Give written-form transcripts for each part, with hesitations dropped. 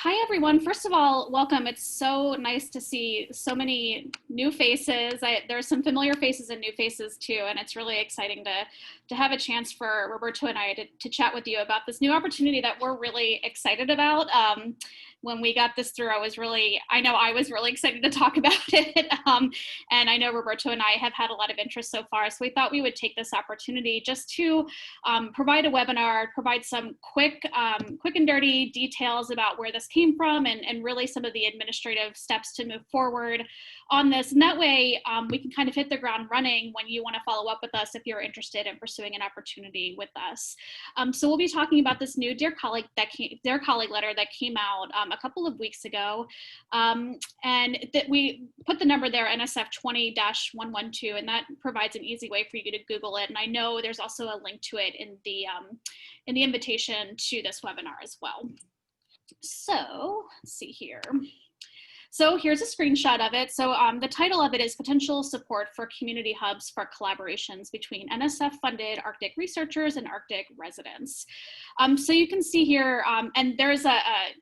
Hi, everyone. First of all, welcome. It's so nice to see so many new faces. There's some familiar faces and new faces too, and it's really exciting to have a chance for Roberto and I to chat with you about this new opportunity that we're really excited about. When we got this through, I was really excited to talk about it. And I know Roberto and I have had a lot of interest so far, so we thought we would take this opportunity just to provide a webinar, provide some quick and dirty details about where this came from and really some of the administrative steps to move forward on this. And that way we can kind of hit the ground running when you want to follow up with us if you're interested in pursuing an opportunity with us. So we'll be talking about this new Dear Colleague letter that came out a couple of weeks ago. And that we put the number there, NSF 20-112, and that provides an easy way for you to Google it. And I know there's also a link to it in the invitation to this webinar as well. So let's see here. So here's a screenshot of it. So the title of it is Potential Support for Community Hubs for Collaborations Between NSF-Funded Arctic Researchers and Arctic Residents. So you can see here, and there's a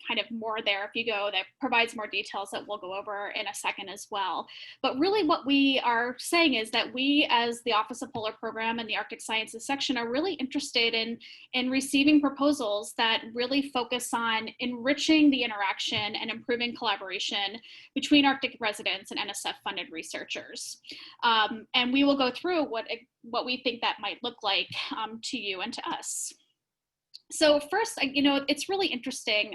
kind of more there if you go that provides more details that we'll go over in a second as well. But really what we are saying is that we, as the Office of Polar Program and the Arctic Sciences section, are really interested in receiving proposals that really focus on enriching the interaction and improving collaboration between Arctic residents and NSF-funded researchers. And we will go through what we think that might look like to you and to us. So first, it's really interesting.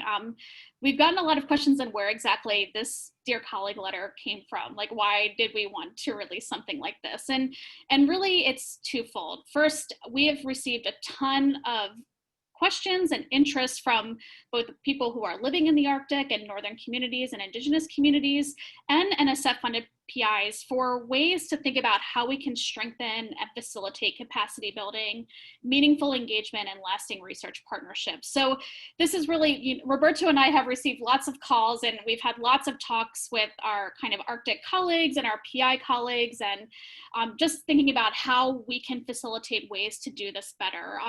We've gotten a lot of questions on where exactly this Dear Colleague letter came from. Like, why did we want to release something like this? And really, it's twofold. First, we have received a ton of questions and interest from both people who are living in the Arctic and northern communities and indigenous communities and NSF-funded PIs for ways to think about how we can strengthen and facilitate capacity building, meaningful engagement, and lasting research partnerships. So this is really, Roberto and I have received lots of calls, and we've had lots of talks with our kind of Arctic colleagues and our PI colleagues, and just thinking about how we can facilitate ways to do this better.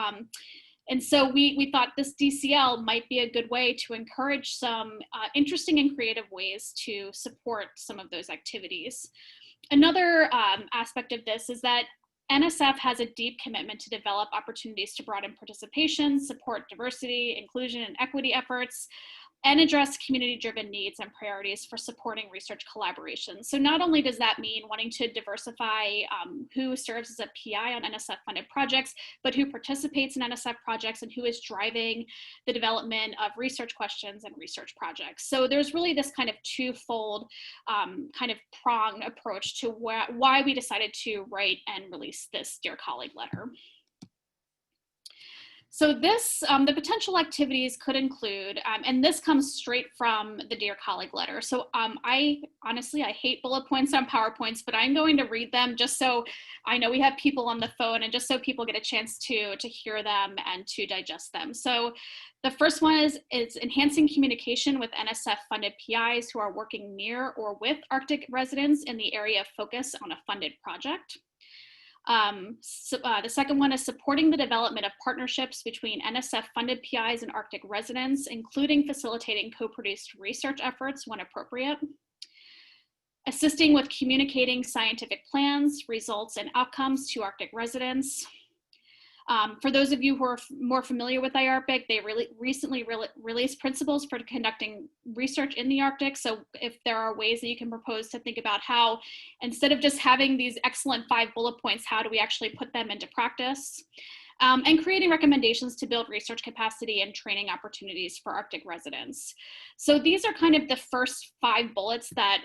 And so we thought this DCL might be a good way to encourage some interesting and creative ways to support some of those activities. Another aspect of this is that NSF has a deep commitment to develop opportunities to broaden participation, support diversity, inclusion, and equity efforts, and address community-driven needs and priorities for supporting research collaboration. So not only does that mean wanting to diversify who serves as a PI on NSF-funded projects, but who participates in NSF projects and who is driving the development of research questions and research projects. So there's really this kind of twofold kind of prong approach to why we decided to write and release this Dear Colleague letter. So this, the potential activities could include, and this comes straight from the Dear Colleague letter. So I hate bullet points on PowerPoints, but I'm going to read them just so I know we have people on the phone and just so people get a chance to hear them and to digest them. So the first one is enhancing communication with NSF-funded PIs who are working near or with Arctic residents in the area of focus on a funded project. The second one is supporting the development of partnerships between NSF-funded PIs and Arctic residents, including facilitating co-produced research efforts when appropriate. Assisting with communicating scientific plans, results, and outcomes to Arctic residents. For those of you who are more familiar with IARPIC, they recently released principles for conducting research in the Arctic. So if there are ways that you can propose to think about how, instead of just having these excellent 5 bullet points, how do we actually put them into practice? And creating recommendations to build research capacity and training opportunities for Arctic residents. So these are kind of the first 5 bullets that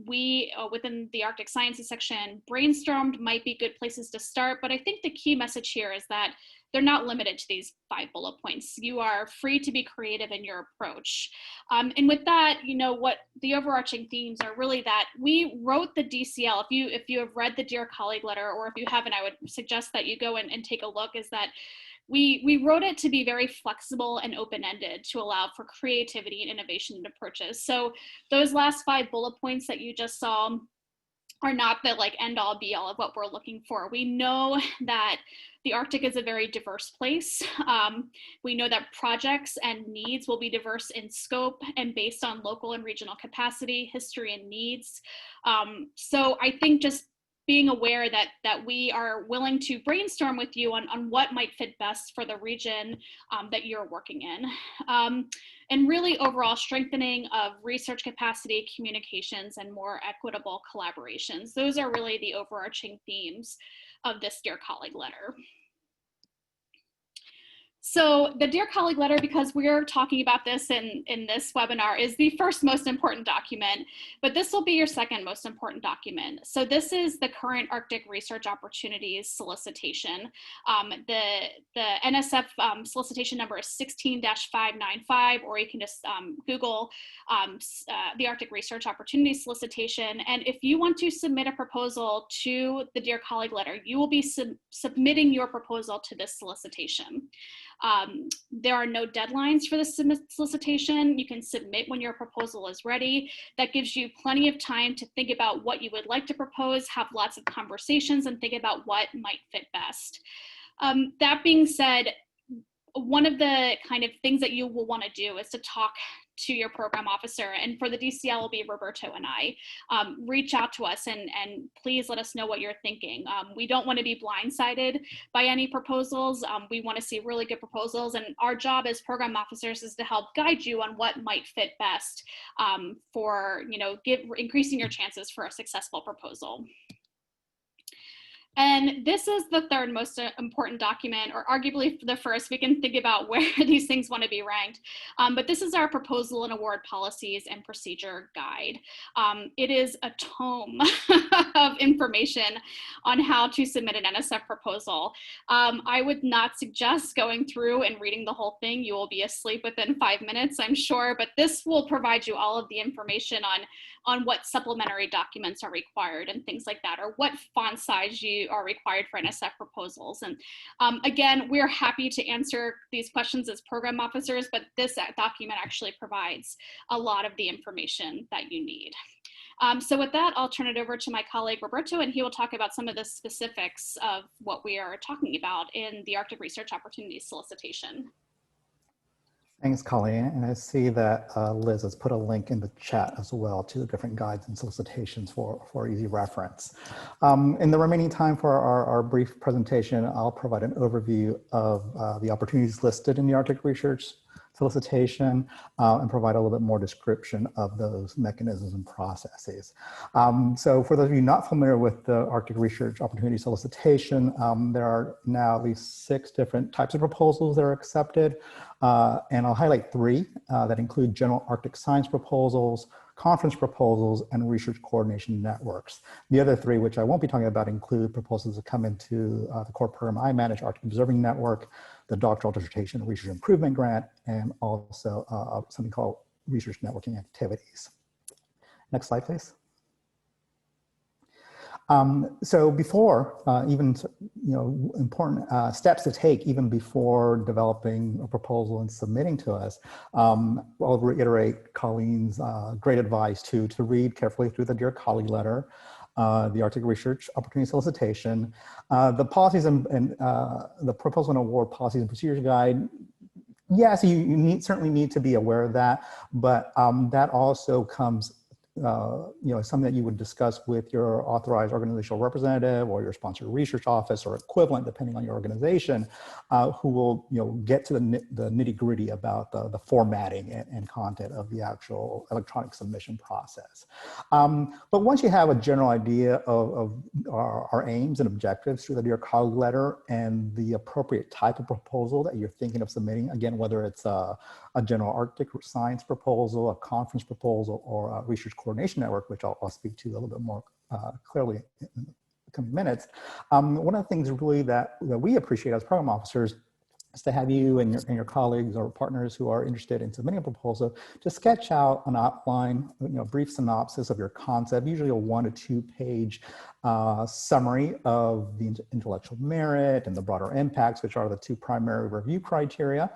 we, within the Arctic Sciences section, brainstormed might be good places to start. But I think the key message here is that they're not limited to these 5 bullet points. You are free to be creative in your approach. And with that, what the overarching themes are really that we wrote the DCL. If you have read the Dear Colleague letter, or if you haven't, I would suggest that you go and take a look, is that we wrote it to be very flexible and open-ended to allow for creativity and innovation in approaches. So those last 5 bullet points that you just saw, are not the like end all be all of what we're looking for. We know that the Arctic is a very diverse place. We know that projects and needs will be diverse in scope and based on local and regional capacity, history, and needs. So I think just being aware that we are willing to brainstorm with you on what might fit best for the region that you're working in. And really overall strengthening of research capacity, communications, and more equitable collaborations. Those are really the overarching themes of this Dear Colleague letter. So the Dear Colleague letter, because we're talking about this in this webinar, is the first most important document, but this will be your second most important document. So this is the current Arctic Research Opportunities Solicitation. The NSF solicitation number is 16-595, or you can just Google the Arctic Research Opportunities Solicitation. And if you want to submit a proposal to the Dear Colleague letter, you will be submitting your proposal to this solicitation. There are no deadlines for the solicitation. You can submit when your proposal is ready. That gives you plenty of time to think about what you would like to propose, have lots of conversations, and think about what might fit best. That being said, one of the kind of things that you will want to do is to talk to your program officer, and for the DCL will be Roberto and I. Reach out to us and please let us know what you're thinking. We don't want to be blindsided by any proposals. We want to see really good proposals, and our job as program officers is to help guide you on what might fit best for increasing your chances for a successful proposal. And this is the third most important document, or arguably the first. We can think about where these things want to be ranked. But this is our Proposal and Award Policies and Procedure Guide. It is a tome of information on how to submit an NSF proposal. I would not suggest going through and reading the whole thing. You will be asleep within 5 minutes, I'm sure, but this will provide you all of the information on what supplementary documents are required and things like that, or what font size you are required for NSF proposals. And again, we're happy to answer these questions as program officers, but this document actually provides a lot of the information that you need. So with that, I'll turn it over to my colleague Roberto, and he will talk about some of the specifics of what we are talking about in the Arctic Research Opportunities Solicitation. Thanks, Colleen. And I see that Liz has put a link in the chat as well to the different guides and solicitations for easy reference. In the remaining time for our brief presentation, I'll provide an overview of the opportunities listed in the Arctic Research Solicitation and provide a little bit more description of those mechanisms and processes. So for those of you not familiar with the Arctic Research Opportunity Solicitation, there are now at least 6 different types of proposals that are accepted. And I'll highlight 3 that include general Arctic science proposals, conference proposals, and research coordination networks. The other 3, which I won't be talking about, include proposals that come into the core program I manage, Arctic Observing Network, the Doctoral Dissertation Research Improvement Grant, and also something called Research Networking Activities. Next slide, please. So before even important steps to take even before developing a proposal and submitting to us, I'll reiterate Colleen's great advice to read carefully through the Dear Colleague letter, the Arctic Research Opportunity Solicitation, the policies and the Proposal and Award Policies and Procedures Guide. Yes, you certainly need to be aware of that, but that also comes something that you would discuss with your authorized organizational representative or your sponsored research office or equivalent, depending on your organization, who will get to the nitty-gritty about the formatting and content of the actual electronic submission process. But once you have a general idea of our aims and objectives through the Dear Colleague letter and the appropriate type of proposal that you're thinking of submitting, again, whether it's a general Arctic science proposal, a conference proposal, or a research coordination network, which I'll speak to a little bit more clearly in the coming minutes. One of the things really that we appreciate as program officers is to have you and your colleagues or partners who are interested in submitting a proposal to sketch out an outline, brief synopsis of your concept, usually a 1 to 2 page summary of the intellectual merit and the broader impacts, which are the 2 primary review criteria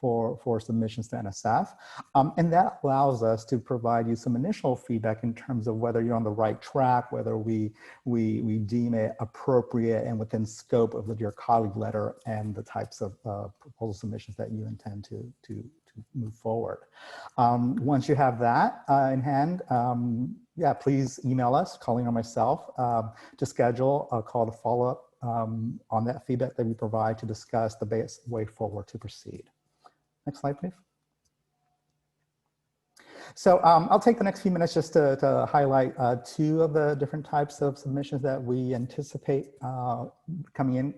for submissions to NSF. And that allows us to provide you some initial feedback in terms of whether you're on the right track, whether we deem it appropriate and within scope of the Dear Colleague letter and the types of proposal submissions that you intend to move forward. Once you have that in hand, yeah, please email us, Colleen or myself, to schedule a call to follow up on that feedback that we provide to discuss the best way forward to proceed. Next slide, please. So I'll take the next few minutes just to highlight two of the different types of submissions that we anticipate coming in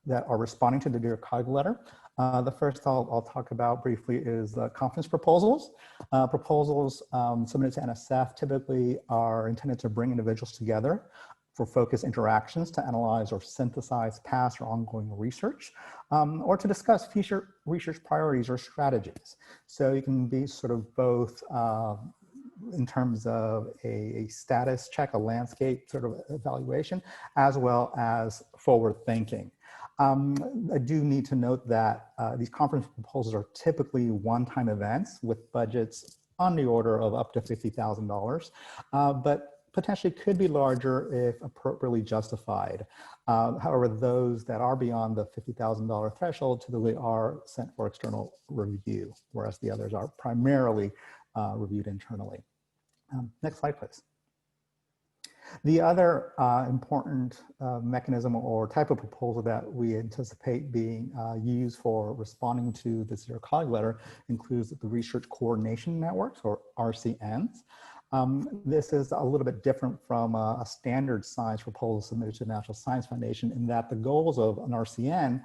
that are responding to the Dear Colleague letter. The first I'll talk about briefly is conference proposals. Proposals submitted to NSF typically are intended to bring individuals together for focused interactions to analyze or synthesize past or ongoing research, or to discuss future research priorities or strategies. So you can be sort of both in terms of a status check, a landscape sort of evaluation, as well as forward thinking. I do need to note that these conference proposals are typically one-time events with budgets on the order of up to $50,000, but potentially could be larger if appropriately justified. However, those that are beyond the $50,000 threshold typically are sent for external review, whereas the others are primarily reviewed internally. Next slide, please. The other important mechanism or type of proposal that we anticipate being used for responding to this Dear Colleague letter includes the Research Coordination Networks, or RCNs. This is a little bit different from a standard science proposal submitted to the National Science Foundation in that the goals of an RCN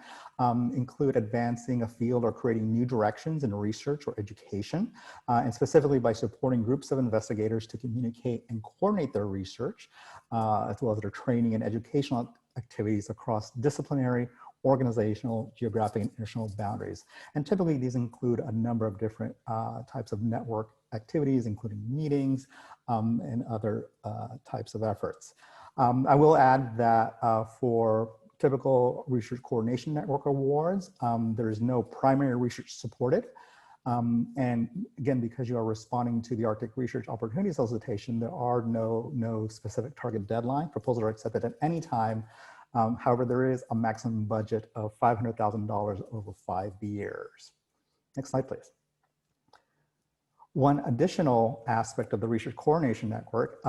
include advancing a field or creating new directions in research or education, and specifically by supporting groups of investigators to communicate and coordinate their research, as well as their training and educational activities across disciplinary, organizational, geographic, and international boundaries. And typically these include a number of different types of network activities, including meetings and other types of efforts. I will add that for typical Research Coordination Network awards, there is no primary research supported. And again, because you are responding to the Arctic Research Opportunity Solicitation, there are no specific target deadline. Proposals are accepted at any time. However, there is a maximum budget of $500,000 over 5 years. Next slide, please. One additional aspect of the Research Coordination Network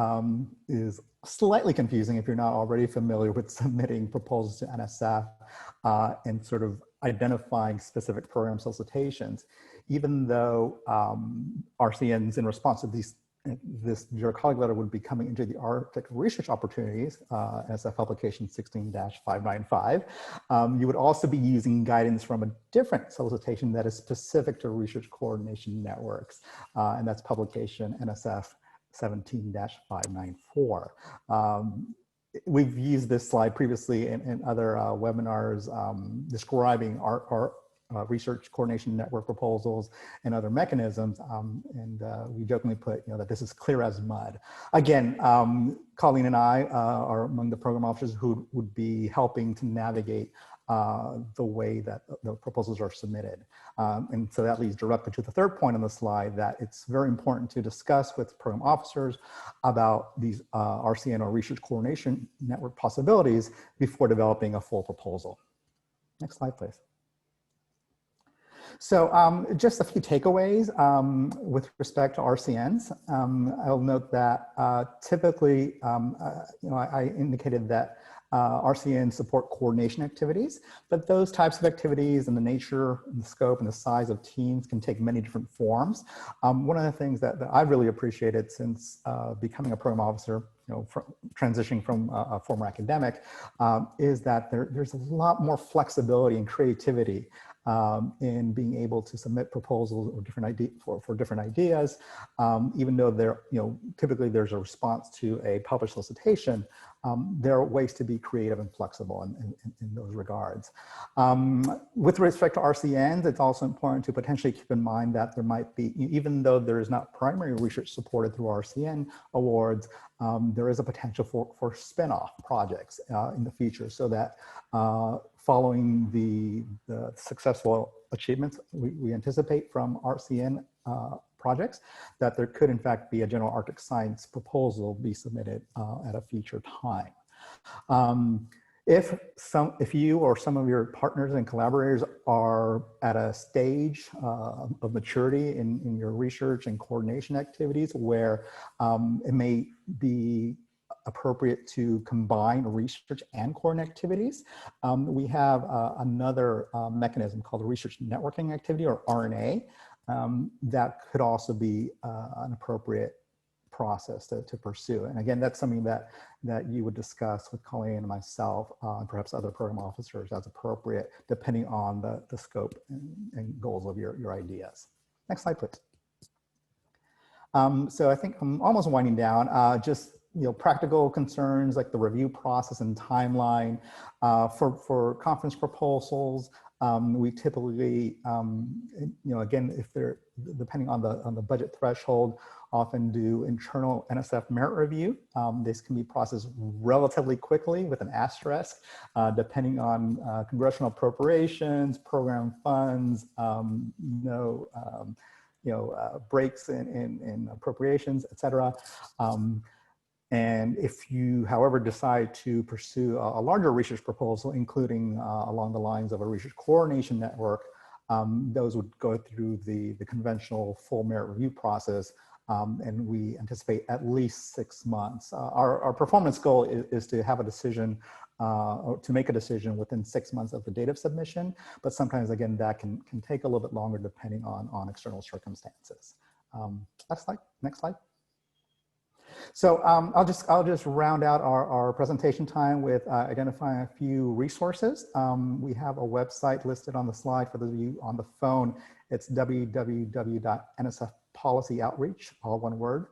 is slightly confusing if you're not already familiar with submitting proposals to NSF and sort of identifying specific program solicitations. Even though RCNs in response to this Dear Colleague letter would be coming into the Arctic Research Opportunities, NSF Publication 16-595. You would also be using guidance from a different solicitation that is specific to Research Coordination Networks, and that's Publication NSF 17-594. We've used this slide previously in other webinars describing our Research Coordination Network proposals and other mechanisms, and we jokingly put, that this is clear as mud. Again, Colleen and I are among the program officers who would be helping to navigate the way that the proposals are submitted. And so that leads directly to the third point on the slide, that it's very important to discuss with program officers about these RCN or Research Coordination Network possibilities before developing a full proposal. Next slide, please. So just a few takeaways with respect to RCNs. I'll note that typically, I indicated that RCNs support coordination activities, but those types of activities and the nature and the scope and the size of teams can take many different forms. One of the things that I've really appreciated since becoming a program officer, transitioning from a former academic, is that there's a lot more flexibility and creativity in being able to submit proposals or for different ideas, even though typically there's a response to a published solicitation. There are ways to be creative and flexible in those regards. With respect to RCNs, it's also important to potentially keep in mind that there might be, even though there is not primary research supported through RCN awards, there is a potential for spin-off projects in the future, so that following the successful achievements we anticipate from RCN projects, that there could in fact be a general Arctic science proposal be submitted at a future time. If you or some of your partners and collaborators are at a stage of maturity in your research and coordination activities where it may be appropriate to combine research and coordinate activities, we have another mechanism called the research networking activity, or RNA, that could also be an appropriate process to pursue. And again, that's something that you would discuss with Colleen and myself, and perhaps other program officers as appropriate, depending on the scope and goals of your ideas. Next slide, please. So I think I'm almost winding down. Just practical concerns like the review process and timeline for conference proposals. We typically, again, if they're depending on the budget threshold, often do internal NSF merit review. This can be processed relatively quickly with an asterisk, depending on congressional appropriations, program funds, breaks in appropriations, et cetera. And if you, however, decide to pursue a larger research proposal, including along the lines of a research coordination network, those would go through the conventional full merit review process, and we anticipate at least 6 months. Our performance goal is to have a decision, or to make a decision within 6 months of the date of submission, but sometimes, again, that can take a little bit longer depending on external circumstances. Next slide. So I'll just round out our presentation time with identifying a few resources. We have a website listed on the slide for those of you on the phone. It's www.nsfpolicyoutreach, all one word,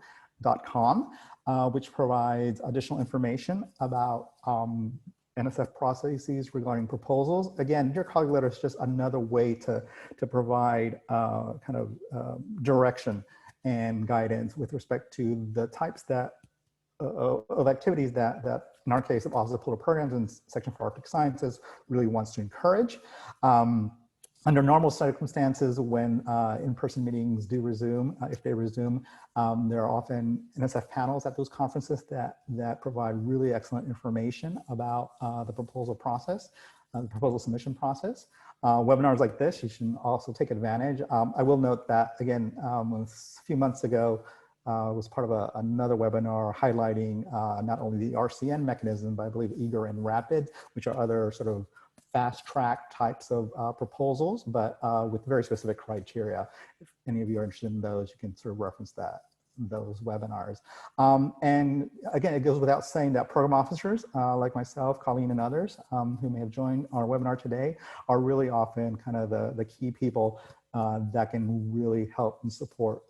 .com, which provides additional information about NSF processes regarding proposals. Again, your colleague letter is just another way to provide kind of direction and guidance with respect to the types of activities that in our case of Office of Political Programs and Section for Arctic Sciences really wants to encourage. Under normal circumstances, when in-person meetings do resume, if they resume, there are often NSF panels at those conferences that provide really excellent information about the proposal process, the proposal submission process. Webinars like this, you should also take advantage. I will note that, again, a few months ago, was part of another webinar highlighting not only the RCN mechanism, but I believe eager and rapid, which are other sort of fast track types of proposals, but with very specific criteria. If any of you are interested in those, you can sort of reference those webinars. And again, it goes without saying that program officers like myself, Colleen, and others who may have joined our webinar today are really often kind of the key people that can really help and support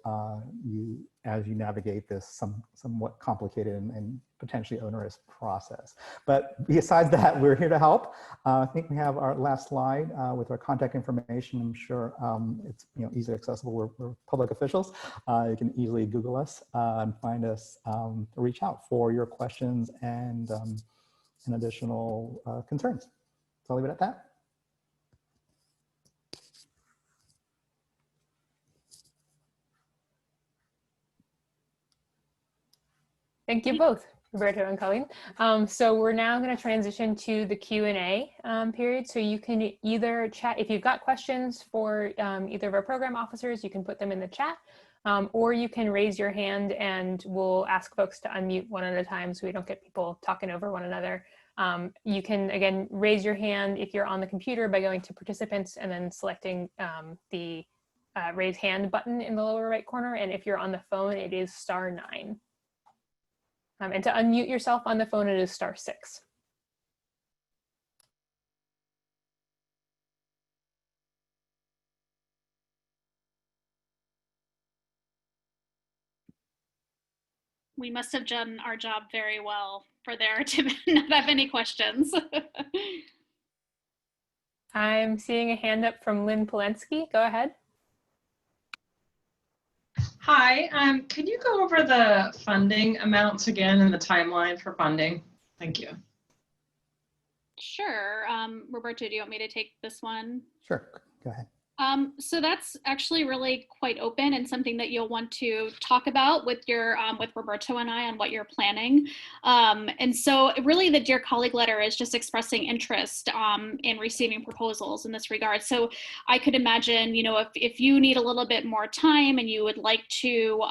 you as you navigate this somewhat complicated and potentially onerous process. But besides that, we're here to help. I think we have our last slide with our contact information. I'm sure it's easily accessible. We're public officials. You can easily Google us and find us, reach out for your questions and additional concerns. So I'll leave it at that. Thank you both, Roberto and Colleen. So we're now going to transition to the Q&A period. So you can either chat, if you've got questions for either of our program officers, you can put them in the chat, or you can raise your hand and we'll ask folks to unmute one at a time so we don't get people talking over one another. You can, again, raise your hand if you're on the computer by going to participants and then selecting the raise hand button in the lower right corner. And if you're on the phone, it is *9. And to unmute yourself on the phone, it is *6. We must have done our job very well for there to not have any questions. I'm seeing a hand up from Lynn Polensky. Go ahead. Hi, could you go over the funding amounts again and the timeline for funding? Thank you. Sure. Roberto, do you want me to take this one? Sure, go ahead. So that's actually really quite open and something that you'll want to talk about with your with Roberto and I on what you're planning. And so really the Dear Colleague letter is just expressing interest in receiving proposals in this regard. So I could imagine, you know, if you need a little bit more time and you would like to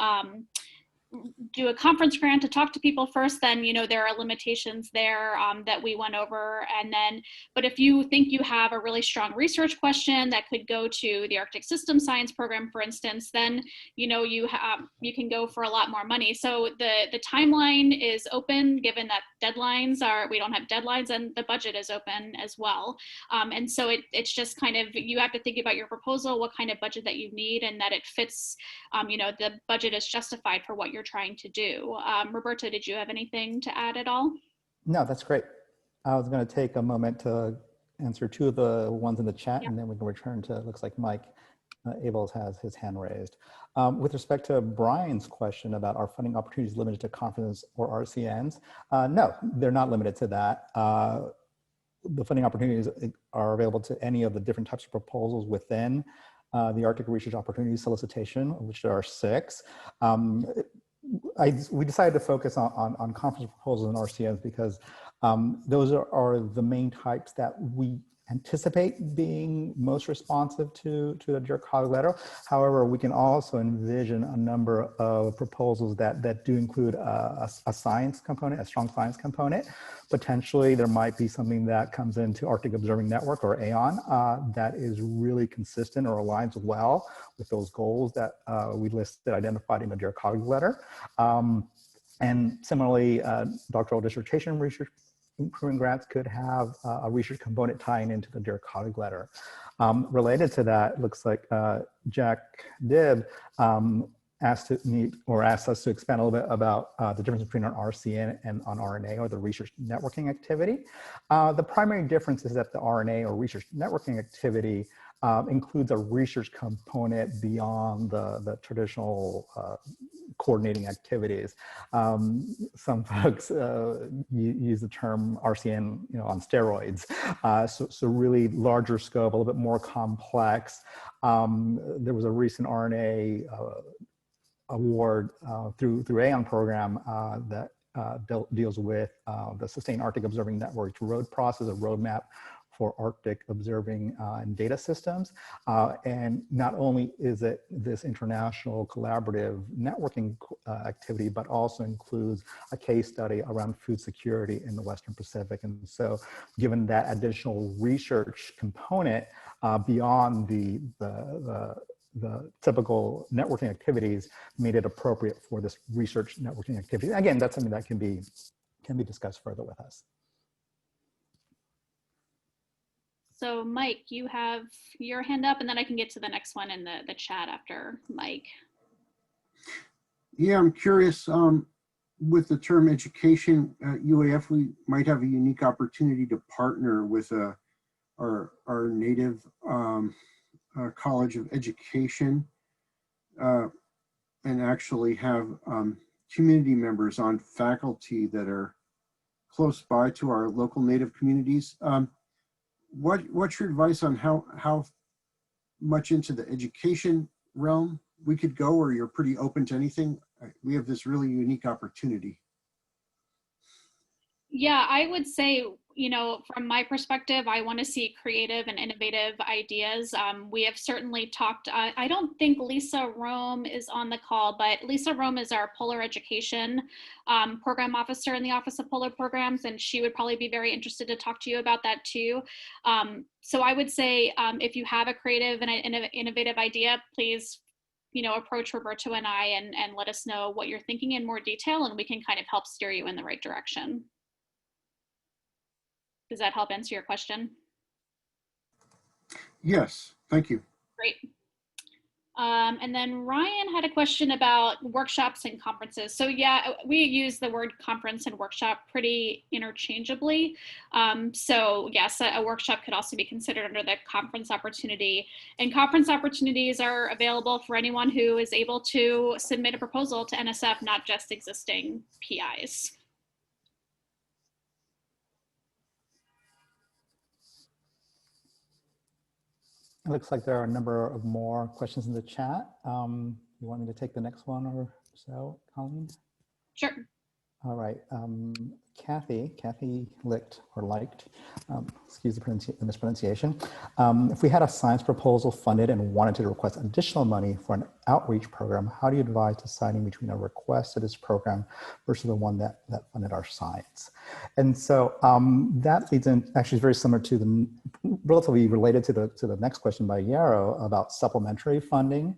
do a conference grant to talk to people first, then, you know, there are limitations there that we went over. And then, but if you think you have a really strong research question that could go to the Arctic System Science Program, for instance, then, you know, you can go for a lot more money. So the timeline is open, given that deadlines are, we don't have deadlines, and the budget is open as well. And so it's just kind of, you have to think about your proposal, what kind of budget that you need, and that it fits, you know, the budget is justified for what you're trying to do. Roberto, did you have anything to add at all? No, that's great. I was going to take a moment to answer two of the ones in the chat, and then we can return to, it looks like Mike Abels has his hand raised. With respect to Brian's question about are funding opportunities limited to conferences or RCNs, no, they're not limited to that. The funding opportunities are available to any of the different types of proposals within the Arctic Research Opportunities Solicitation, which there are 6. We decided to focus on conference proposals and RCNs because those are the main types that we anticipate being most responsive to the Dear Colleague letter. However, we can also envision a number of proposals that do include a science component, a strong science component. Potentially, there might be something that comes into Arctic Observing Network, or AON, that is really consistent or aligns well with those goals that we listed, identified in the Dear Colleague letter. And similarly, doctoral dissertation research improvement grants could have a research component tying into the Dear Colleague letter. Related to that, it looks like Jack Dibb asked us to expand a little bit about the difference between an RCN and an RNA, or the research networking activity. The primary difference is that the RNA, or research networking activity, includes a research component beyond the traditional coordinating activities. Some folks use the term RCN, you know, on steroids. So really larger scope, a little bit more complex. There was a recent RNA award through AON program that deals with the Sustained Arctic Observing Network's ROAD process, a roadmap for Arctic observing and data systems. And not only is it this international collaborative networking activity, but also includes a case study around food security in the Western Pacific. And so given that additional research component beyond the typical networking activities, made it appropriate for this research networking activity. Again, that's something that can be discussed further with us. So Mike, you have your hand up, and then I can get to the next one in the chat after Mike. Yeah, I'm curious, with the term education at UAF, we might have a unique opportunity to partner with our native College of Education and actually have community members on faculty that are close by to our local native communities. What's your advice on how much into the education realm we could go, or you're pretty open to anything? We have this really unique opportunity. Yeah, I would say, you know, from my perspective, I want to see creative and innovative ideas. We have certainly talked, I don't think Lisa Rome is on the call, but Lisa Rome is our Polar Education Program Officer in the Office of Polar Programs, and she would probably be very interested to talk to you about that too. So I would say if you have a creative and innovative idea, please, you know, approach Roberto and I and let us know what you're thinking in more detail, and we can kind of help steer you in the right direction. Does that help answer your question? Yes, thank you. Great. And then Ryan had a question about workshops and conferences. So yeah, we use the word conference and workshop pretty interchangeably. So yes, a workshop could also be considered under the conference opportunity. And conference opportunities are available for anyone who is able to submit a proposal to NSF, not just existing PIs. It looks like there are a number of more questions in the chat. You want me to take the next one or so, Colleen? Sure. All right, Kathy Licht, or Liked, excuse the mispronunciation. If we had a science proposal funded and wanted to request additional money for an outreach program, how do you advise deciding between a request to this program versus the one that funded our science? And so that leads in, actually very similar to the, relatively related to the next question by Yarrow about supplementary funding.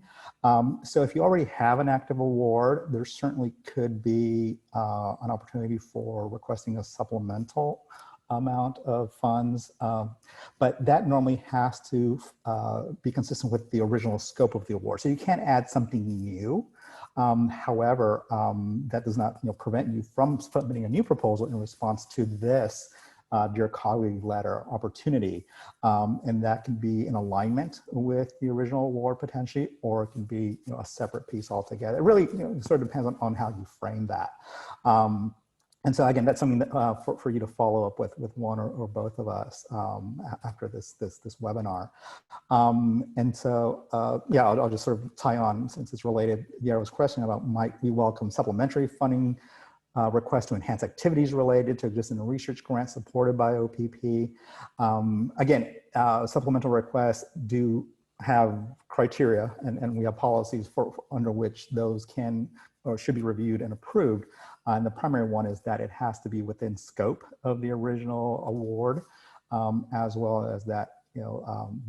So if you already have an active award, there certainly could be an opportunity for requesting a supplemental amount of funds, but that normally has to be consistent with the original scope of the award. So you can't add something new. However, that does not prevent you from submitting a new proposal in response to this Dear Colleague letter opportunity. And that can be in alignment with the original award potentially, or it can be a separate piece altogether. It really sort of depends on how you frame that. And so again, that's something that for you to follow up with one or both of us after this webinar. And so yeah, I'll just sort of tie on, since it's related, Yarrow's question about might we welcome supplementary funding request to enhance activities related to existing research grants supported by OPP. Again, supplemental requests do have criteria, and we have policies under which those can or should be reviewed and approved. And the primary one is that it has to be within scope of the original award, as well as that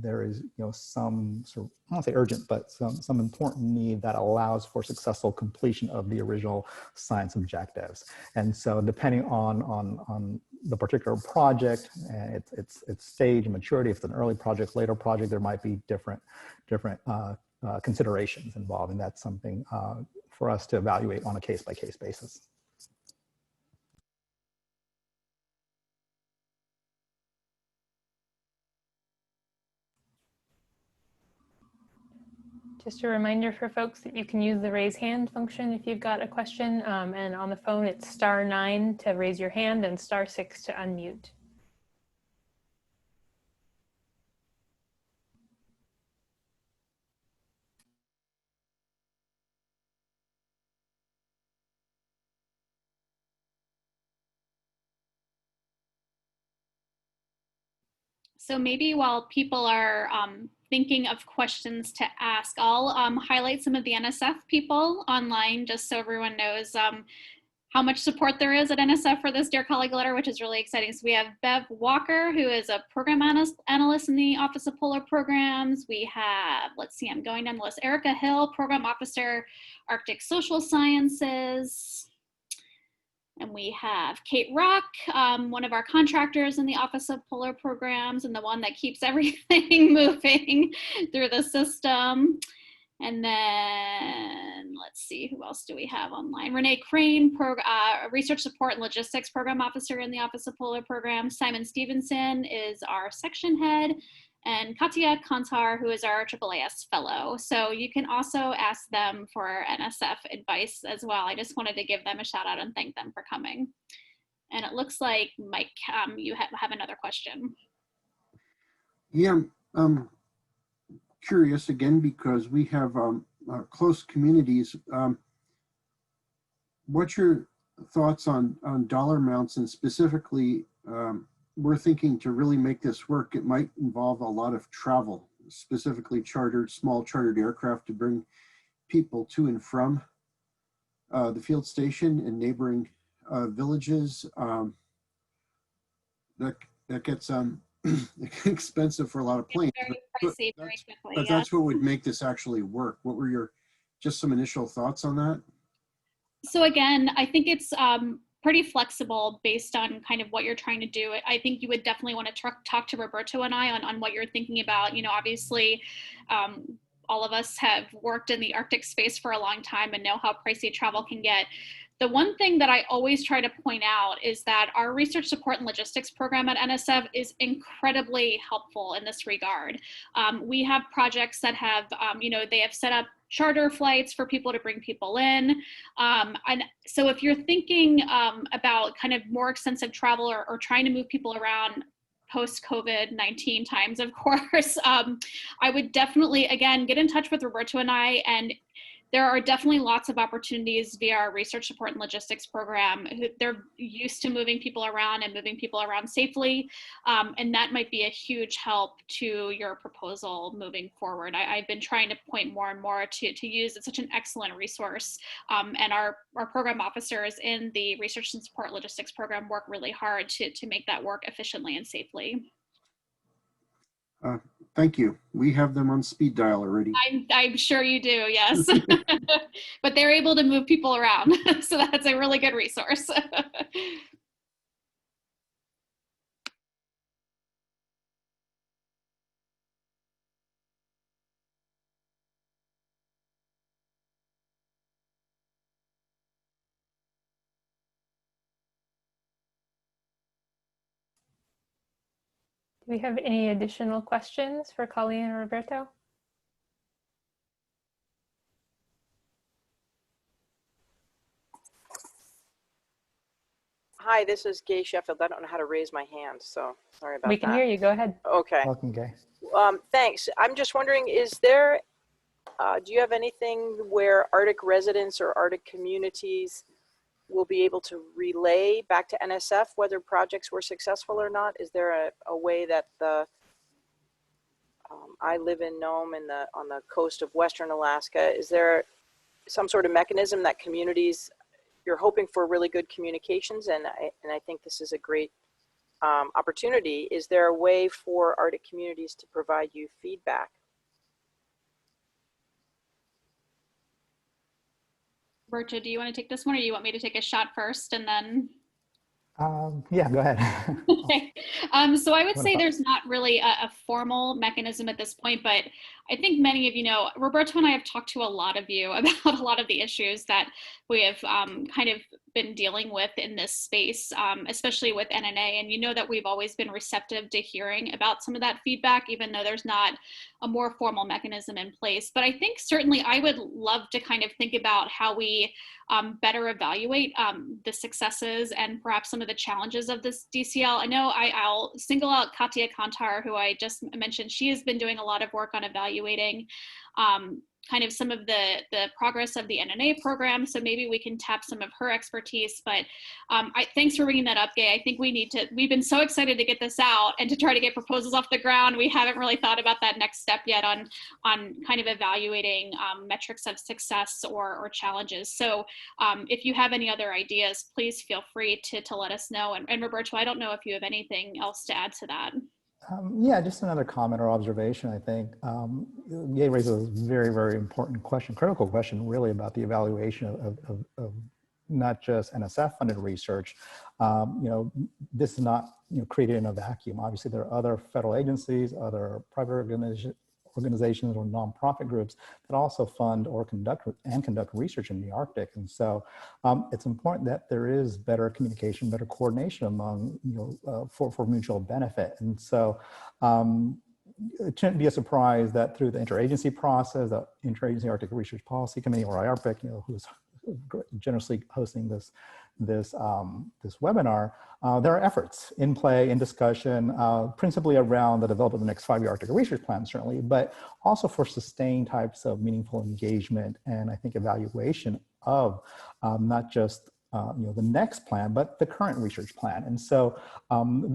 there is some sort of, I won't say urgent, but some important need that allows for successful completion of the original science objectives. And so depending on the particular project and its stage and maturity, if it's an early project, later project, there might be different considerations involved, and that's something for us to evaluate on a case-by-case basis. Just a reminder for folks that you can use the raise hand function if you've got a question, and on the phone it's *9 to raise your hand and *6 to unmute. So maybe while people are thinking of questions to ask, I'll highlight some of the NSF people online just so everyone knows how much support there is at NSF for this Dear Colleague letter, which is really exciting. So we have Bev Walker, who is a program analyst in the Office of Polar Programs. We have, let's see, I'm going down the list, Erica Hill, Program Officer, Arctic Social Sciences. And we have Kate Rock, one of our contractors in the Office of Polar Programs and the one that keeps everything moving through the system. And then let's see, who else do we have online? Renee Crane, Research Support and Logistics Program Officer in the Office of Polar Programs. Simon Stevenson is our section head. And Katya Kantar, who is our AAAS fellow. So you can also ask them for NSF advice as well. I just wanted to give them a shout out and thank them for coming. And it looks like, Mike, you have another question. Yeah, I'm curious again, because we have close communities. What's your thoughts on dollar amounts, and specifically, we're thinking to really make this work, it might involve a lot of travel, specifically small chartered aircraft to bring people to and from the field station and neighboring villages. That gets expensive for a lot of planes. Very pricey, very quickly. But that's what would make this actually work. What were just some initial thoughts on that? So again, I think it's pretty flexible based on kind of what you're trying to do. I think you would definitely want to talk to Roberto and I on what you're thinking about. Obviously, all of us have worked in the Arctic space for a long time and know how pricey travel can get. The one thing that I always try to point out is that our research support and logistics program at NSF is incredibly helpful in this regard. We have projects that have, they have set up charter flights for people to bring people in. And so if you're thinking about kind of more extensive travel or trying to move people around, post-COVID-19 times, of course. I would definitely, again, get in touch with Roberto and I, and there are definitely lots of opportunities via our research support and logistics program. They're used to moving people around and moving people around safely. And that might be a huge help to your proposal moving forward. I've been trying to point more and more to use it's such an excellent resource. And our program officers in the research and support logistics program work really hard to make that work efficiently and safely. Thank you. We have them on speed dial already. I'm sure you do, yes. But they're able to move people around. So that's a really good resource. Do we have any additional questions for Colleen or Roberto? Hi, this is Gay Sheffield. I don't know how to raise my hand, so sorry about that. We can hear you. Go ahead. Okay. Welcome, Gay. Thanks. I'm just wondering, is there, do you have anything where Arctic residents or Arctic communities will be able to relay back to NSF whether projects were successful or not? Is there a way that the, I live in Nome on the coast of Western Alaska. Is there some sort of mechanism that communities, you're hoping for really good communications, and I think this is a great opportunity. Is there a way for Arctic communities to provide you feedback? Roberto, do you want to take this one, or you want me to take a shot first and then? Yeah, go ahead. Okay. So I would say there's not really a formal mechanism at this point, but I think many of you know, Roberto and I have talked to a lot of you about a lot of the issues that we have kind of been dealing with in this space, especially with NNA. And you know that we've always been receptive to hearing about some of that feedback, even though there's not a more formal mechanism in place. But I think certainly I would love to kind of think about how we better evaluate the successes and perhaps some of the challenges of this DCL. I know I'll single out Katya Kantar, who I just mentioned. She has been doing a lot of work on evaluating kind of some of the progress of the NNA program. So maybe we can tap some of her expertise. But thanks for bringing that up, Gay. I think we've been so excited to get this out and to try to get proposals off the ground. We haven't really thought about that next step yet on kind of evaluating metrics of success or challenges. So if you have any other ideas, please feel free to let us know. And Roberto, I don't know if you have anything else to add to that. Yeah, just another comment or observation, I think. Gay raises a very, very important question, critical question, really, about the evaluation of not just NSF-funded research. This is not created in a vacuum. Obviously, there are other federal agencies, other private organizations or nonprofit groups that also fund or conduct research in the Arctic. And so it's important that there is better communication, better coordination among, for mutual benefit. And so it shouldn't be a surprise that through the interagency process, the Interagency Arctic Research Policy Committee, or IARPC, who's generously hosting this webinar, there are efforts in play, in discussion, principally around the development of the next 5-year Arctic research plan, certainly, but also for sustained types of meaningful engagement and I think evaluation of not just the next plan, but the current research plan. And so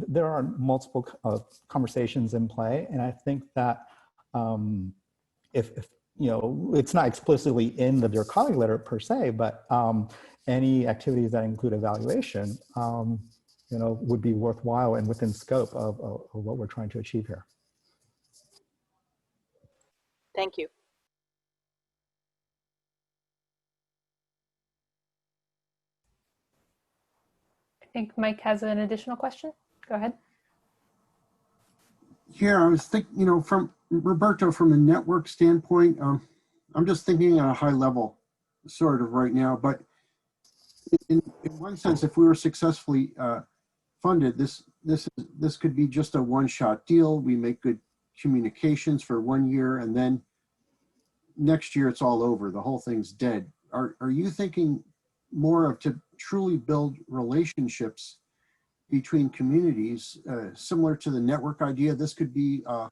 there are multiple conversations in play, and I think that if it's not explicitly in the Dear Colleague letter per se, but any activities that include evaluation, would be worthwhile and within scope of what we're trying to achieve here. Thank you. I think Mike has an additional question. Go ahead. Yeah, I was thinking, from Roberto, from a network standpoint, I'm just thinking at a high level sort of right now, but in one sense, if we were successfully funded, this could be just a one-shot deal. We make good communications for 1 year, and then next year it's all over. The whole thing's dead. Are you thinking more of to truly build relationships between communities, similar to the network idea. This could be a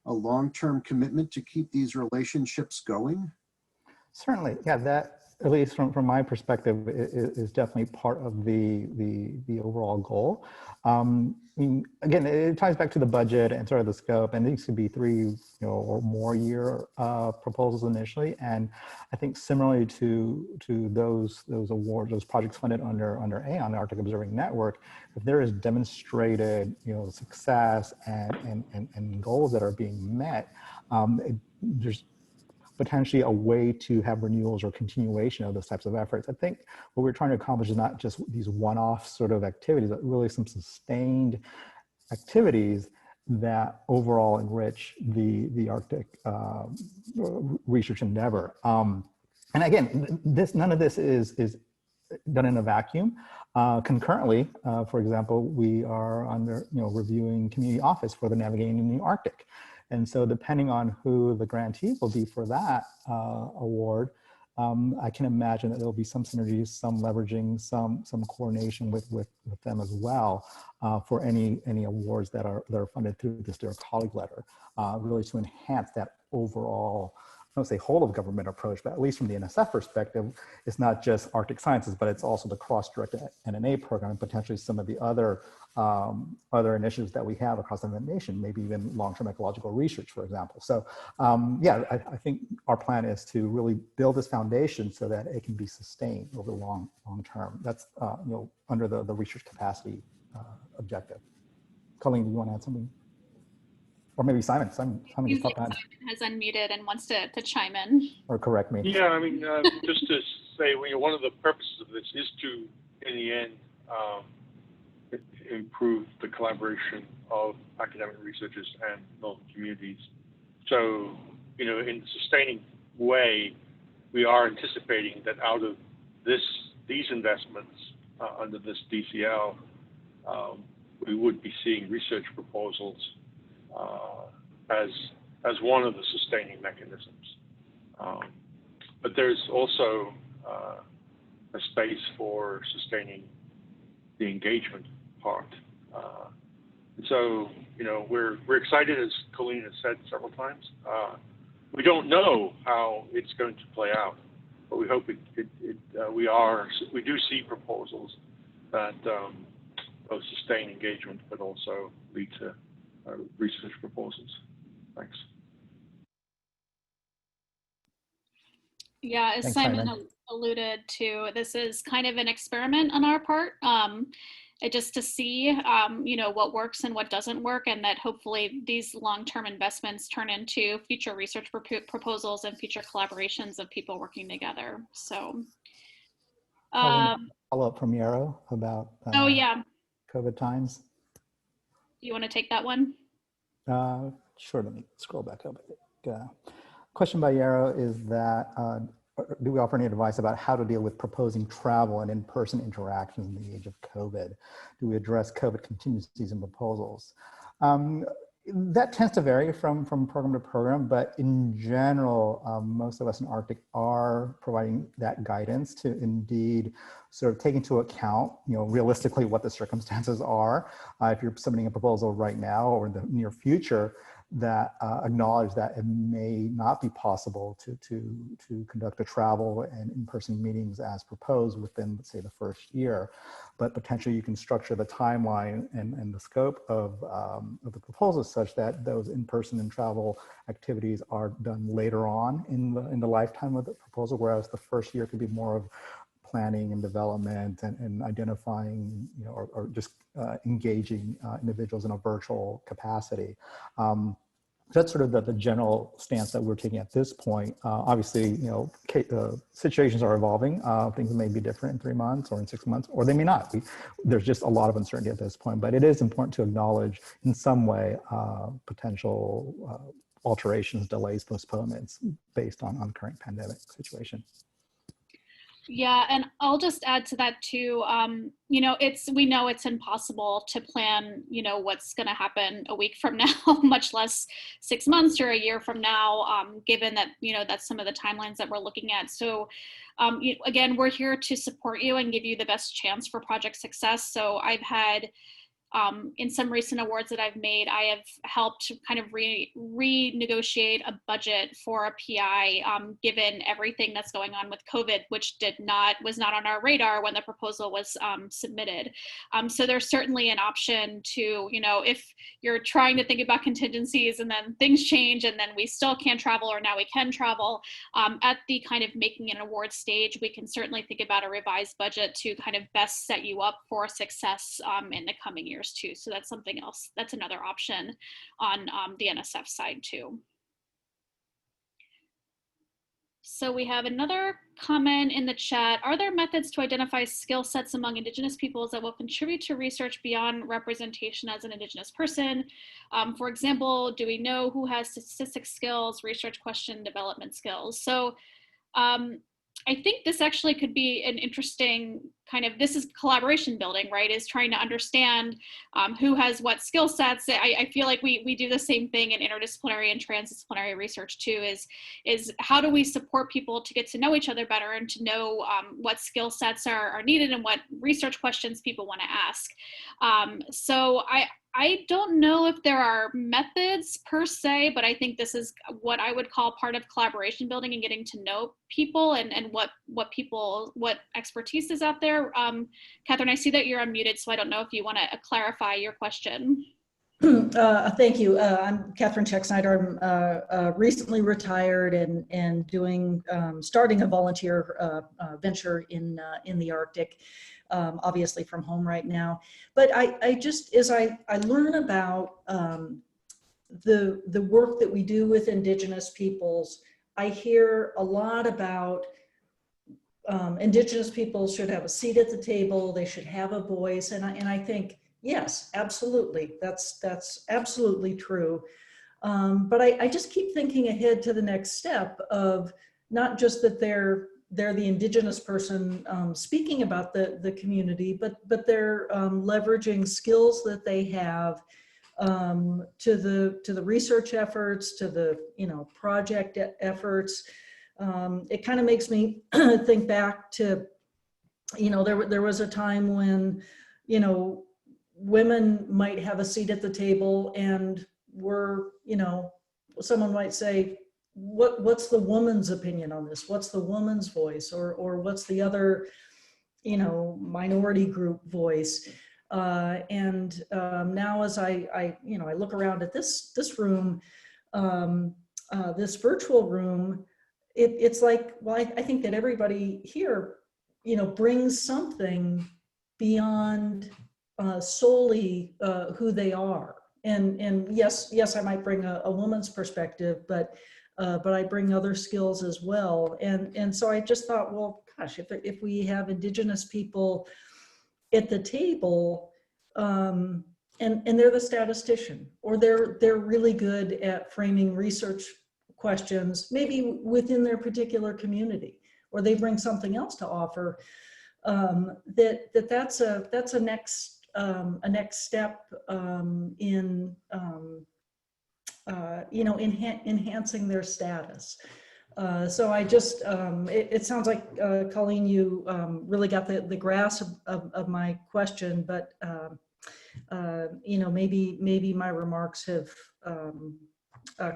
long-term commitment to keep these relationships going. Certainly, yeah, that, at least from my perspective, is definitely part of the overall goal. I mean, again, it ties back to the budget and sort of the scope, and these could be 3, or more year proposals initially. And I think similarly to those awards, those projects funded under AON, the Arctic Observing Network, if there is demonstrated, success and goals that are being met, there's potentially a way to have renewals or continuation of those types of efforts. I think what we're trying to accomplish is not just these one-off sort of activities, but really some sustained activities that overall enrich the Arctic research endeavor. And again, none of this is done in a vacuum. Concurrently, for example, we are under reviewing community office for the Navigating the Arctic. And so depending on who the grantee will be for that award, I can imagine that there'll be some synergies, some leveraging, some coordination with them as well for any awards that are funded through this Dear Colleague letter, really to enhance that overall, I don't say whole of government approach, but at least from the NSF perspective, it's not just Arctic Sciences, but it's also the cross-directed NNA program and potentially some of the other initiatives that we have across the nation, maybe even long-term ecological research, for example. So yeah, I think our plan is to really build this foundation so that it can be sustained over the long term. That's under the research capacity objective. Colleen, do you want to add something? Or maybe Simon. Simon just popped on. Simon has unmuted and wants to chime in. Or correct me. Yeah, I mean, just to say, one of the purposes of this is to, in the end, improve the collaboration of academic researchers and local communities. So, in a sustaining way, we are anticipating that out of these investments under this DCL, we would be seeing research proposals as one of the sustaining mechanisms. But there's also a space for sustaining the engagement part. And so, we're excited, as Colleen has said several times. We don't know how it's going to play out, but we hope we do see proposals that both sustain engagement, but also lead to research proposals. Thanks. Yeah, as Thanks, Simon alluded to, this is kind of an experiment on our part, just to see, what works and what doesn't work, and that hopefully these long-term investments turn into future research proposals and future collaborations of people working together. So, follow up from Yarrow about oh yeah, COVID times. you want to take that one? Sure, let me scroll back up. Question by Yarrow is that, do we offer any advice about how to deal with proposing travel and in-person interactions in the age of COVID? Do we address COVID contingencies and proposals? That tends to vary from program to program, but in general, most of us in Arctic are providing that guidance to indeed sort of take into account, realistically what the circumstances are. If you're submitting a proposal right now or in the near future, that acknowledge that it may not be possible to conduct a travel and in-person meetings as proposed within, let's say, the first year, but potentially you can structure the timeline and the scope of the proposal such that those in-person and travel activities are done later on in the lifetime of the proposal, whereas the first year could be more of planning and development and identifying, or just engaging individuals in a virtual capacity. That's sort of the general stance that we're taking at this point. Obviously, situations are evolving. Things may be different in 3 months or in 6 months, or they may not. There's just a lot of uncertainty at this point, but it is important to acknowledge in some way potential alterations, delays, postponements based on current pandemic situation. Yeah, and I'll just add to that too. We know it's impossible to plan, what's going to happen a week from now, much less 6 months or a year from now, given that, that's some of the timelines that we're looking at. So again, we're here to support you and give you the best chance for project success. So I've had, in some recent awards that I've made, I have helped kind of renegotiate a budget for a PI, given everything that's going on with COVID, which was not on our radar when the proposal was submitted. So there's certainly an option to, if you're trying to think about contingencies and then things change and then we still can't travel, or now we can travel, at the kind of making an award stage, we can certainly think about a revised budget to kind of best set you up for success in the coming years too. So that's something else, that's another option on the NSF side too. So we have another comment in the chat. Are there methods to identify skill sets among Indigenous peoples that will contribute to research beyond representation as an Indigenous person? For example, do we know who has statistics skills, research question development skills? So I think this actually could be an interesting kind of, this is collaboration building, right? Is trying to understand who has what skill sets. I feel like we do the same thing in interdisciplinary and transdisciplinary research too, is how do we support people to get to know each other better and to know what skill sets are needed and what research questions people want to ask. So I don't know if there are methods per se, but I think this is what I would call part of collaboration building and getting to know people and what expertise is out there. Catherine, I see that you're unmuted, so I don't know if you want to clarify your question. Thank you. I'm Catherine Check-Snyder. I'm recently retired and doing starting a volunteer venture in the Arctic. Obviously from home right now, but I just, as I learn about the work that we do with Indigenous peoples, I hear a lot about Indigenous peoples should have a seat at the table, they should have a voice, and I think, yes, absolutely, that's absolutely true. But I just keep thinking ahead to the next step of not just that they're the Indigenous person speaking about the community, but they're leveraging skills that they have to the research efforts, to the project efforts. It kind of makes me think back to, there was a time when women might have a seat at the table and someone might say, what's the woman's opinion on this? What's the woman's voice, or what's the other, minority group voice? And now as I look around at this room, this virtual room, it's like, well, I think that everybody here, brings something beyond solely who they are. And yes, I might bring a woman's perspective, but I bring other skills as well. And so I just thought, well, gosh, if we have Indigenous people at the table, and they're the statistician, or they're really good at framing research questions, maybe within their particular community, or they bring something else to offer, that's a next step in enhancing their status. So I just, it sounds like, Colleen, you really got the grasp of my question, but maybe my remarks have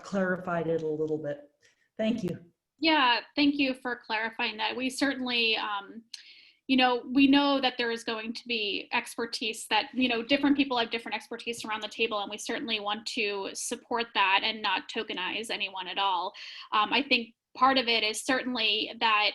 clarified it a little bit. Thank you. Yeah, thank you for clarifying that. We certainly, we know that there is going to be expertise that, different people have different expertise around the table, and we certainly want to support that and not tokenize anyone at all. I think part of it is certainly that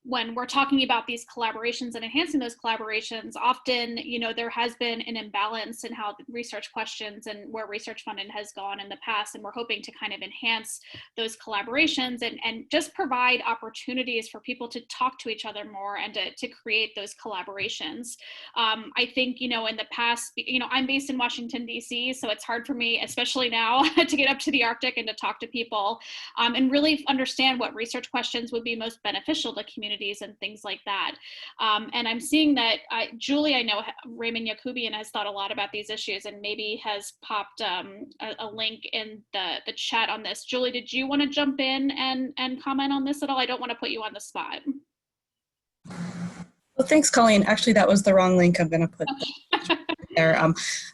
when we're talking about these collaborations and enhancing those collaborations, often, there has been an imbalance in how research questions and where research funding has gone in the past. And we're hoping to kind of enhance those collaborations and just provide opportunities for people to talk to each other more and to create those collaborations. I think, in the past, I'm based in Washington, D.C., so it's hard for me, especially now, to get up to the Arctic and to talk to people and really understand what research questions would be most beneficial to communities and things like that. And I'm seeing that Julie, I know Raymond Yakubian has thought a lot about these issues and maybe has popped a link in the chat on this. Julie, did you want to jump in and comment on this at all? I don't want to put you on the spot. Well, thanks, Colleen. Actually, that was the wrong link. I'm going to put there.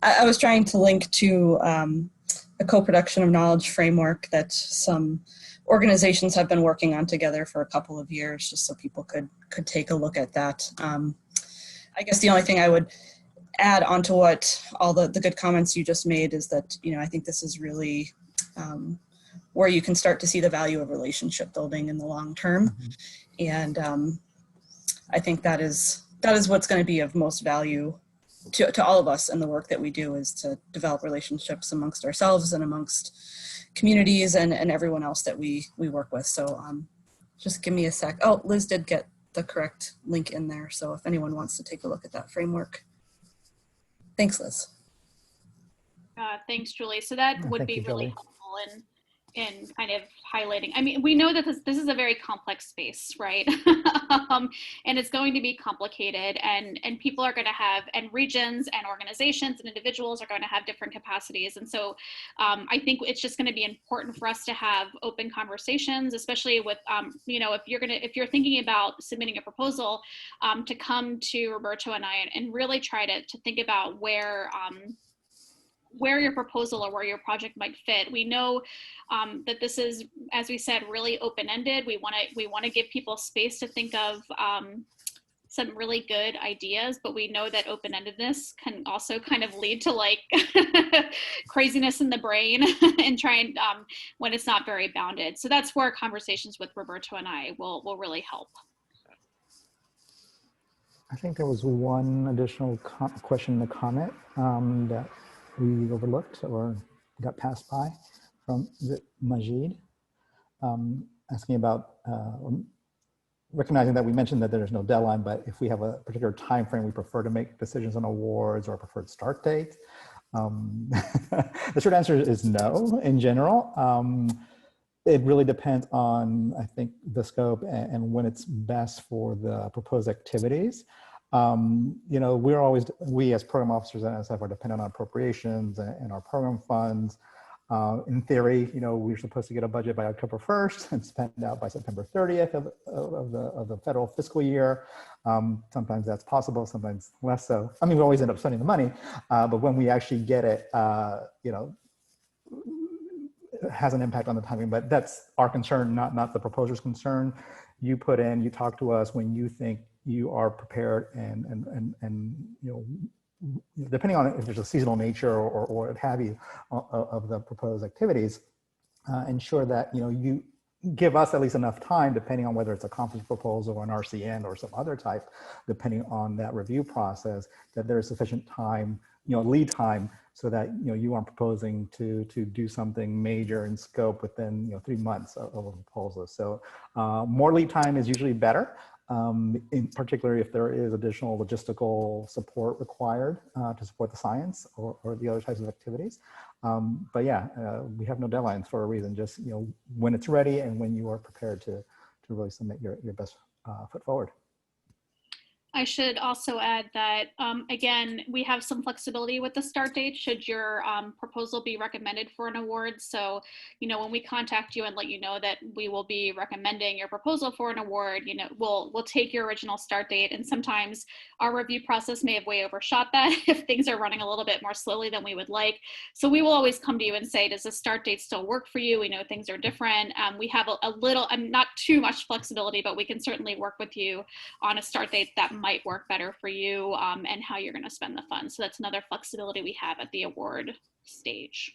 I was trying to link to a co-production of knowledge framework that some organizations have been working on together for a couple of years, just so people could take a look at that. I guess the only thing I would add onto what all the good comments you just made is that, you know, I think this is really where you can start to see the value of relationship building in the long term. And I think that is what's going to be of most value to all of us in the work that we do, is to develop relationships amongst ourselves and amongst communities and everyone else that we work with. So just give me a sec. Oh, Liz did get the correct link in there. So if anyone wants to take a look at that framework. Thanks, Liz. Thanks, Julie. So that would be you, really Julie. helpful in kind of highlighting. I mean, we know that this is a very complex space, right? And it's going to be complicated, and people are going to have, and regions and organizations and individuals are going to have different capacities. And so I think it's just going to be important for us to have open conversations, especially with, you know, if you're thinking about submitting a proposal, to come to Roberto and I and really try to think about where your proposal or where your project might fit. We know that this is, as we said, really open-ended. We want to give people space to think of some really good ideas, but we know that open-endedness can also kind of lead to like craziness in the brain and trying when it's not very bounded. So that's where conversations with Roberto and I will really help. I think there was one additional question in the comment that we overlooked or got passed by from Majid, asking about recognizing that we mentioned that there's no deadline, but if we have a particular time frame, we prefer to make decisions on awards or preferred start date. The short answer is no in general. It really depends on, I think, the scope and when it's best for the proposed activities. You know, we as program officers at NSF are dependent on appropriations and our program funds. In theory, you know, we're supposed to get a budget by October 1st and spend out by September 30th of the federal fiscal year. Sometimes that's possible, sometimes less so. I mean, we always end up spending the money, but when we actually get it, you know, it has an impact on the timing, but that's our concern, not the proposer's concern. You put in, you talk to us when you think you are prepared, and you know, depending on if there's a seasonal nature or what have you of the proposed activities, ensure that, you know, you give us at least enough time, depending on whether it's a conference proposal or an RCN or some other type, depending on that review process, that there is sufficient time, you know, lead time, so that, you know, you aren't proposing to do something major in scope within, you know, 3 months of a proposal. So more lead time is usually better. In particular, if there is additional logistical support required to support the science or the other types of activities. But yeah, we have no deadlines for a reason, just, you know, when it's ready and when you are prepared to really submit your best foot forward. I should also add that, again, we have some flexibility with the start date should your proposal be recommended for an award. So, you know, when we contact you and let you know that we will be recommending your proposal for an award, you know, we'll take your original start date, and sometimes our review process may have way overshot that if things are running a little bit more slowly than we would like. So we will always come to you and say, does the start date still work for you? We know things are different. We have a little, not too much flexibility, but we can certainly work with you on a start date that might work better for you and how you're going to spend the funds. So that's another flexibility we have at the award stage.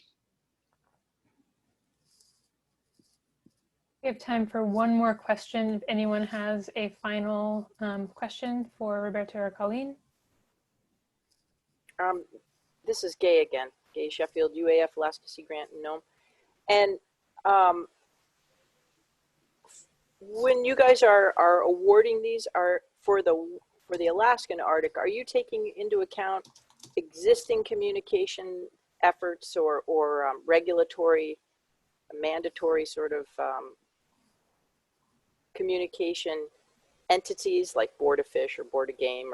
We have time for one more question. If anyone has a final question for Roberto or Colleen. This is Gay again. Gay Sheffield, UAF, Alaska Sea Grant, and Nome. And when you guys are awarding these, are for the Alaskan Arctic, are you taking into account existing communication efforts or regulatory, mandatory sort of communication entities like Board of Fish or Board of Game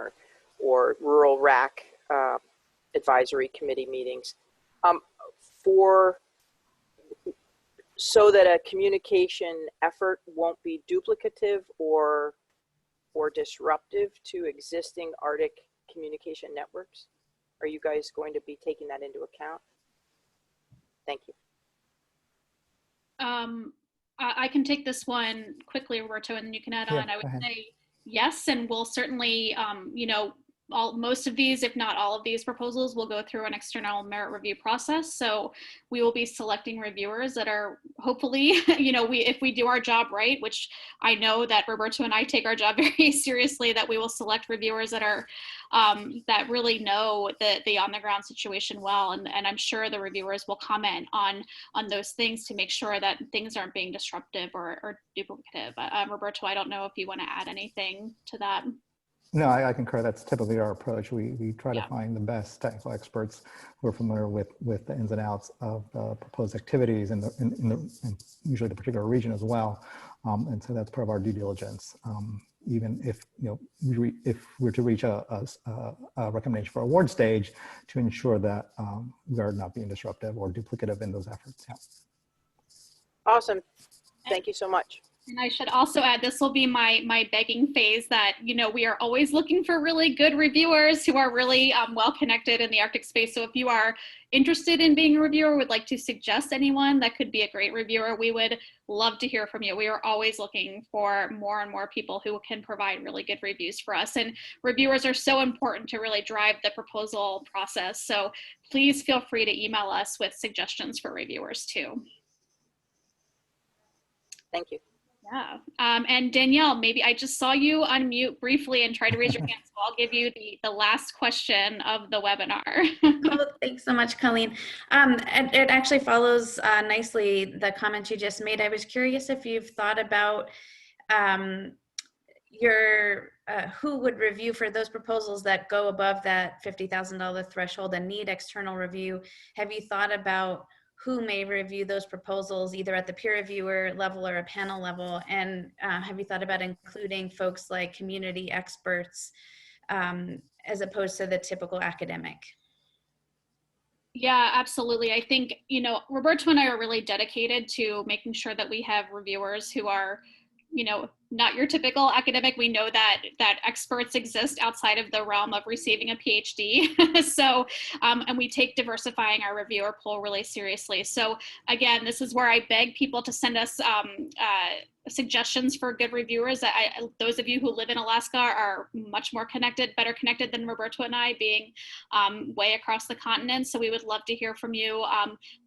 or Rural RAC advisory committee meetings so that a communication effort won't be duplicative or or disruptive to existing Arctic communication networks? Are you guys going to be taking that into account? Thank you. I can take this one quickly, Roberto, and then you can add on. I would say yes, and we'll certainly, you know, most of these, if not all of these proposals, will go through an external merit review process. So we will be selecting reviewers that are hopefully, you know, if we do our job right, which I know that Roberto and I take our job very seriously, that we will select reviewers that are, that really know the on the ground situation well. And I'm sure the reviewers will comment on those things to make sure that things aren't being disruptive or duplicative. Roberto, I don't know if you want to add anything to that. No, I concur. That's typically our approach. We try to find the best technical experts who are familiar with the ins and outs of proposed activities and usually the particular region as well. And so that's part of our due diligence. Even if, you know, if we're to reach a recommendation for award stage, to ensure that we are not being disruptive or duplicative in those efforts. Yeah. Awesome. Thank you so much. And I should also add, this will be my begging phase that, you know, we are always looking for really good reviewers who are really well connected in the Arctic space. So if you are interested in being a reviewer, would like to suggest anyone that could be a great reviewer, we would love to hear from you. We are always looking for more and more people who can provide really good reviews for us. And reviewers are so important to really drive the proposal process. So please feel free to email us with suggestions for reviewers too. Thank you. Yeah, and Danielle, maybe I just saw you unmute briefly and try to raise your hand, so I'll give you the last question of the webinar. Oh, thanks so much, Colleen. It actually follows nicely the comment you just made. I was curious if you've thought about who would review for those proposals that go above that $50,000 threshold and need external review. Have you thought about who may review those proposals either at the peer reviewer level or a panel level? And have you thought about including folks like community experts as opposed to the typical academic? Yeah, absolutely. I think, you know, Roberto and I are really dedicated to making sure that we have reviewers who are, you know, not your typical academic. We know that experts exist outside of the realm of receiving a PhD. So, and we take diversifying our reviewer pool really seriously. So again, this is where I beg people to send us suggestions for good reviewers. Those of you who live in Alaska are much more connected, better connected than Roberto and I, being way across the continent. So we would love to hear from you.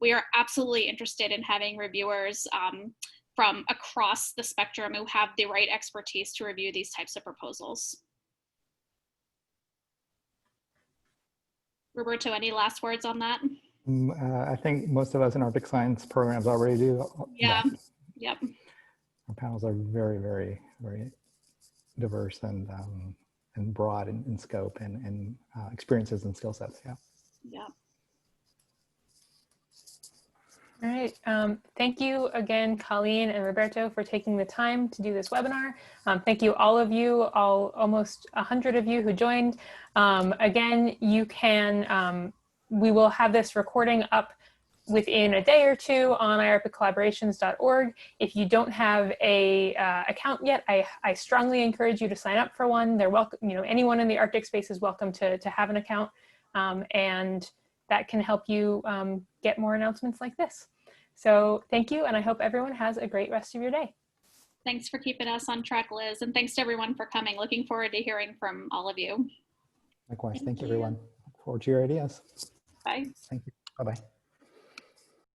We are absolutely interested in having reviewers from across the spectrum who have the right expertise to review these types of proposals. Roberto, any last words on that? I think most of us in Arctic science programs already do. Yeah, that. Yep. Our panels are very, very, very diverse and broad in scope and experiences and skill sets. Yeah. Yeah. All right, thank you again, Colleen and Roberto, for taking the time to do this webinar. Thank you, all of you, almost 100 of you who joined. Again, you can, we will have this recording up within a day or two on irpcollaborations.org. If you don't have a account yet, I strongly encourage you to sign up for one. They're welcome, you know, anyone in the Arctic space is welcome to have an account, and that can help you get more announcements like this. So thank you, and I hope everyone has a great rest of your day. Thanks for keeping us on track, Liz, and thanks to everyone for coming. Looking forward to hearing from all of you. Likewise, thank you everyone. Look forward to your ideas. Bye. Thank you. Bye-bye.